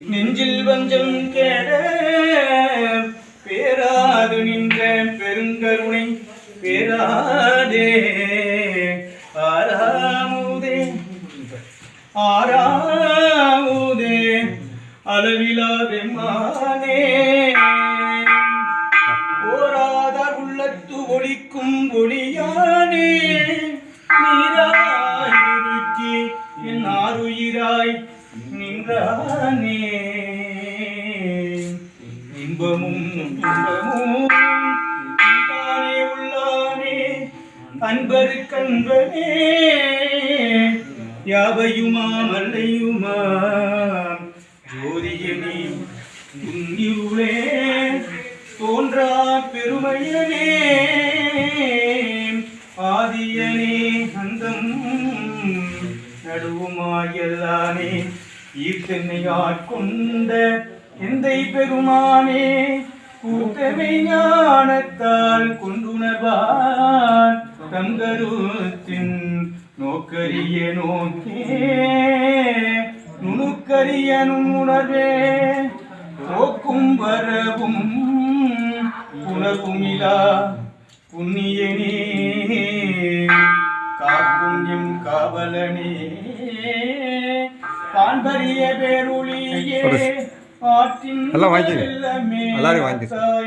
நெஞ்சில் வஞ்சம் கேட பேராது நின்ற பெருங்கருணை பேராதே ஆறாமுதே ஆறாமுதே அளவிலா பெம்மானே ஓராத உள்ளத்து ஒளிக்கும் ஒளியானே நீராய் உருக்கி என் ஆருயிராய் நின்றானே இன்பமும் துன்பமும் இன்பானே உள்ளானே அன்பரு கண்பனே யாவையுமா மல்லையுமா ஜோதியனே துன்னிருளே தோன்றா பெருமையனே ஆதியனே அந்தம் நடுவுமாயல்லானே ஈர்த்தென்னை ஆட்கொண்ட எந்தை பெருமானே கூட்டமை ஞானத்தால் கொண்டுணர்வார் தங்கருத்தின் நோக்கரிய நோக்கே நுணுக்கரிய நுண்ணுணர்வே போக்கும் வரவும் புணர்வுமிலா புண்ணியனே காக்கும் எம் காவலனே காண்பரிய பேருளியே ஆற்றின்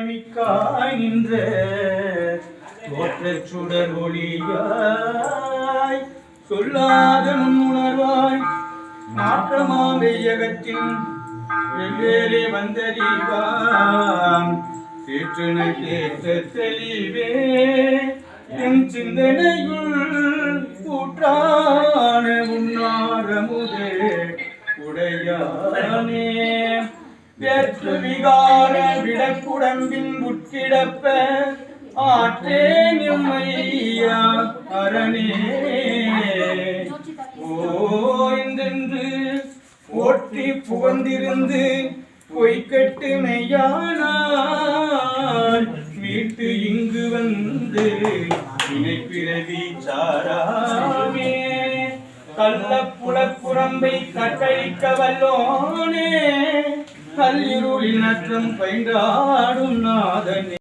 மிக்காய் நின்ற தோற்றச் சுடர் ஒளியாய் சொல்லாத நுண்ணுணர்வாய் மாற்றமாம் வெய்யகத்தில் வெவ்வேறு வந்தறிவாம் சேற்றன கேட்ட தெளிவே என் சிந்தனையுள் கூற்றான உன்னாரமுதே உடையானே வேற்று விகார விடக்குடம்பின் உட்கிடப்ப ஆற்றேன் எம்மையா அரணே ஓய்ந்தென்று போற்றி புகழ்ந்திருந்து பொய்கட்டு மெய்யானார் மீட்டு இங்கு வந்து இணைப்பிறவி சாராமே கள்ளப்புலப்புறம்பை கட்டழிக்க வல்லோனே கல்லிருளின் நற்றம் பைந்தாடும் நாதனே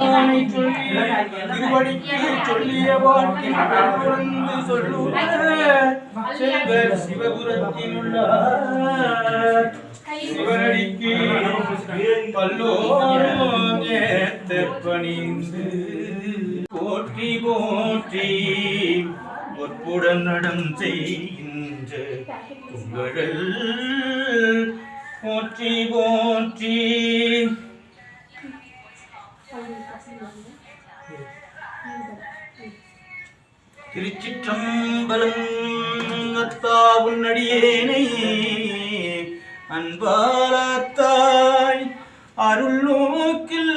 திருவடிக்கு சொல்லிய வாட்டின் புறந்து சொல்லுவர் செல்வர் சிவபுரத்தினுள்ளார் சிவனடிக்கு பல்லோரும் ஏத்த பணிந்து போற்றி போற்றி பொற்புடன் நடம் செய்கின்ற உங்கள் போற்றி போற்றி திருச்சிற்றம்பலம் அத்தாவுன் அடியேனை அன்பாலத்தாய் அருள் நோக்கில்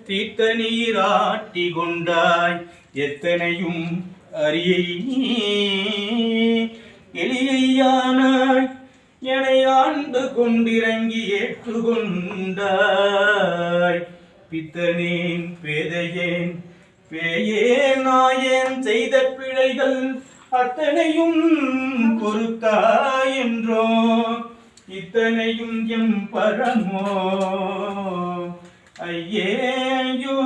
தீர்த்த நீராட்டி கொண்டாய் எத்தனையும் அரியை எளியானாய் என்னை ஆண்டு கொண்டிறங்கி ஏற்றுக்கொண்டாய் பித்தனேன் பேதையேன் பேயேன் நாயேன் செய்த பிழைகள் அத்தனையும் பொறுத்தாய் என்றோ இத்தனையும் எம் பரமோ ஐயேயோ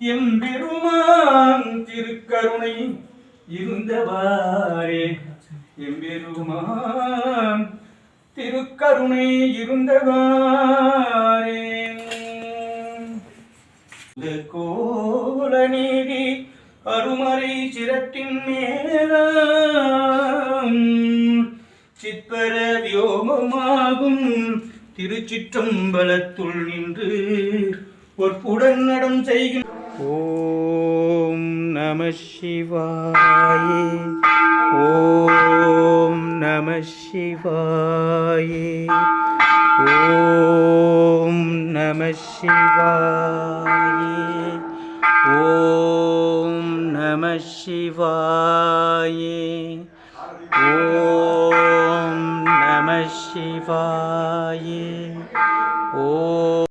எம் பெருமான் திருக்கருணை இருந்தவாறே எம்பெருமான் திருக்கருணை இருந்தவாறே கோல நீடி அருமறை சிரத்தின் மேலாம் சிற்பர வியோகமாகும் திருச்சிற்றம்பலத்துள் நின்று பொற்புடன் நடம் செய்கின்ற ஓம் நம சிவாயே ஓம் நம சிவாயே ஓம் நம சிவாயே ஓம் நம சிவாயே